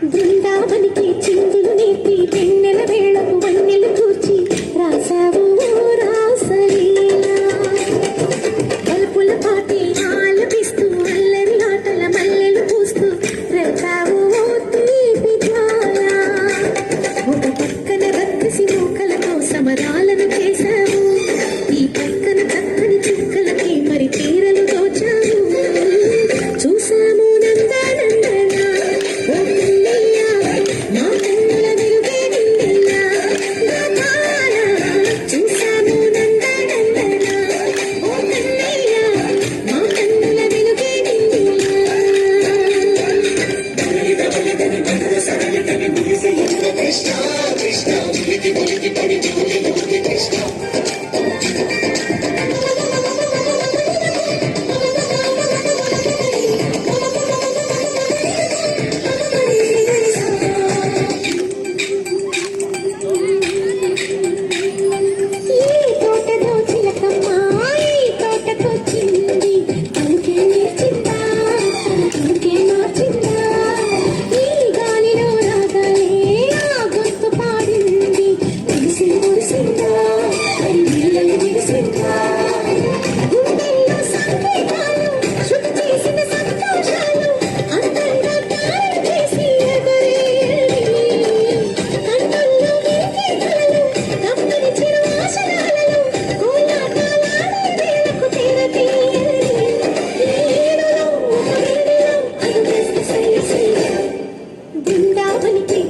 బృందావనికి చిందులు నేర్పి వెన్నెల వేళకు వన్నెలు కూర్చి రాసావు రాసలీలా పలుపుల పాటి ఆలపిస్తూ అల్లరి ఆటల మల్లెలు పూస్తూ రేపావు తీపి జ్వాల ఒక పక్కన రక్కసి మూకలతో సమరాలను చేశావు ఈ పక్కన చక్కని చుక్కలకి మరి తీరలు దోచావు చూసాము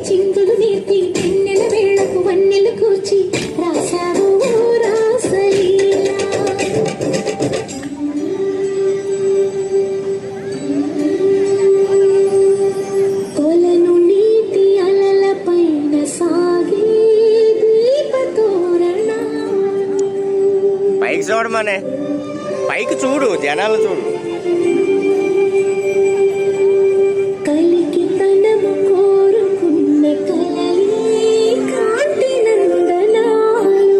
చిందులు నేర్పి వెన్నెల వేళకు వన్నెలు కూర్చి రాసావు రాసలీలా కొలను నీటి అలల పైన సాగే దీపతోరణ పైకి చూడమనే పైకి చూడు జనాలు చూడు కలికి తనము కోరుకున్న కలలే కాంతి నందనాలు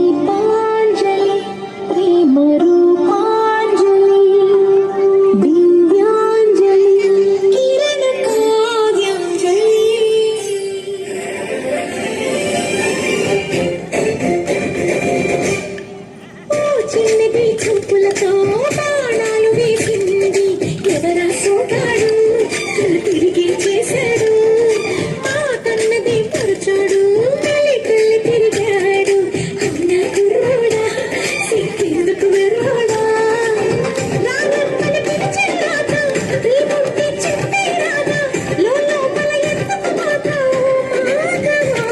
దీపాంజలి ప్రేమ రూపాంజలి దివ్యాంజలి కిరణ కావ్యాంజలి చిన్నది చూపులతో బాణాలు వేసింది ఎవరా సోగాడు తిరిగి చేశాడు ఆ కన్నది పరచాడు కళ్ళి కళ్ళి తిరిగాడు అవునా కుర్రోడా సిక్కేందుకు వెర్రోడా రాగమ్మని పిలిచే రాగా రేపుంటే చెప్పే రాగా లోపల ఎందుకు మాత్రం మాగవా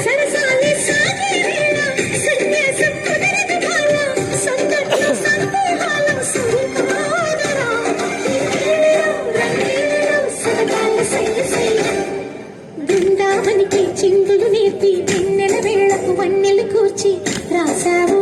సరసాలే సాగే వేళ సన్యాసం కుదరదు బాల సందట్లో సందేహాల సురుకోదరా రంగేలో సరదాల సయ్య సయ్య బృందావనికి చిందులు నేర్పి వెన్నెల వేళకు వన్నెలు కూర్చి రాసావు